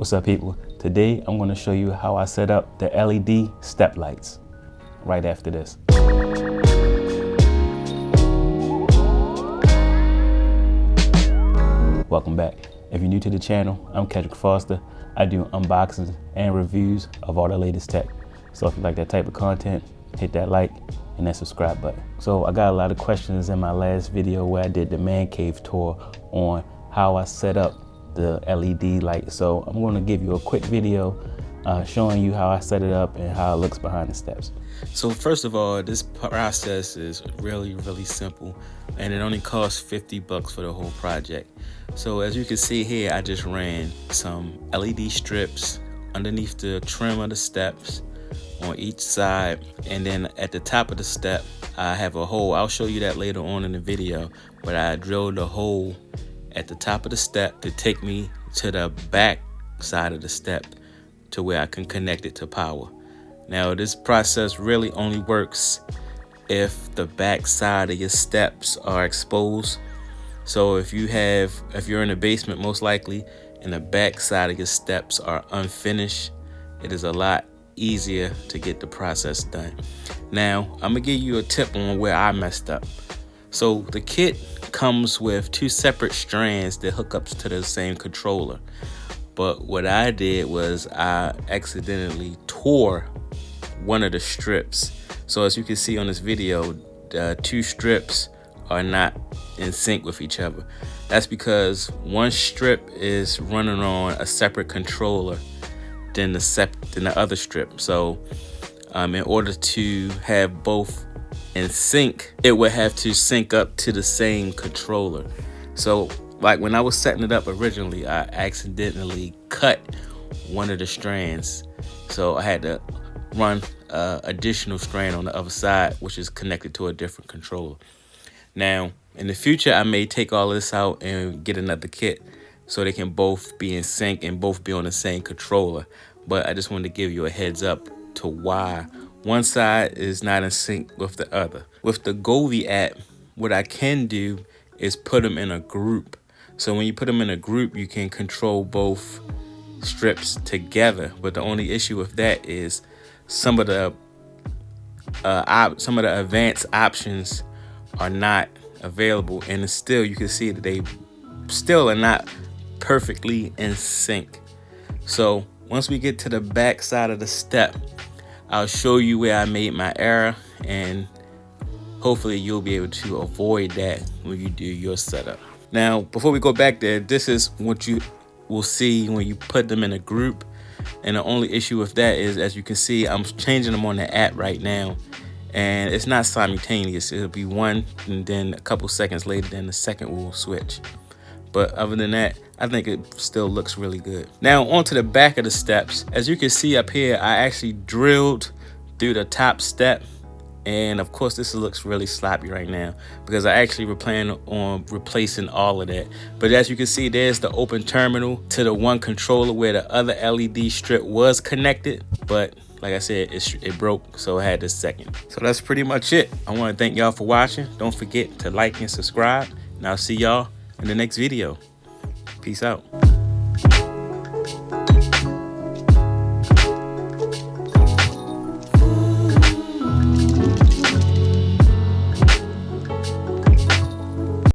What's up, people? Today I'm going to show you how I set up the LED step lights right after this. Welcome back. If you're new to the channel, I'm Kedrick Foster. I do unboxings and reviews of all the latest tech. So if you like that type of content, hit that like and that subscribe button. So I got a lot of questions in my last video where I did the man cave tour on how I set up the LED light. So I'm going to give you a quick video showing you how I set it up and how it looks behind the steps. So first of all, this process is really simple, and it only costs 50 bucks for the whole project. So as you can see here, I just ran some LED strips underneath the trim of the steps on each side, and then at the top of the step I have a hole. I'll show you that later on in the video, but I drilled a hole at the top of the step to take me to the back side of the step to where I can connect it to power. Now this process really only works if the back side of your steps are exposed. So if you're in the basement, most likely, and the back side of your steps are unfinished, it is a lot easier to get the process done. Now I'm gonna give you a tip on where I messed up. So the kit comes with two separate strands that hook up to the same controller. But what I did was I accidentally tore one of the strips. So as you can see on this video, the two strips are not in sync with each other. That's because one strip is running on a separate controller than the other strip. So in order to have both in sync, it would have to sync up to the same controller. So like when I was setting it up originally, I accidentally cut one of the strands. So I had to run additional strand on the other side, which is connected to a different controller. Now in the future, I may take all this out and get another kit so they can both be in sync and both be on the same controller. But I just wanted to give you a heads up to why one side is not in sync with the other. With the Govee app, what I can do is put them in a group. So when you put them in a group, you can control both strips together. But the only issue with that is some of the advanced options are not available, and it's still, you can see that they still are not perfectly in sync. So once we get to the back side of the step, I'll show you where I made my error, and hopefully you'll be able to avoid that when you do your setup. Now, before we go back there, this is what you will see when you put them in a group. And the only issue with that is, as you can see, I'm changing them on the app right now, and it's not simultaneous. It'll be one, and then a couple seconds later, then the second will switch. But other than that, I think it still looks really good. Now onto the back of the steps. As you can see up here, I actually drilled through the top step. And of course, this looks really sloppy right now because I actually were planning on replacing all of that. But as you can see, there's the open terminal to the one controller where the other LED strip was connected. But like I said, it broke, so I had this second. So that's pretty much it. I want to thank y'all for watching. Don't forget to like and subscribe. And I'll see y'all in the next video. Peace out.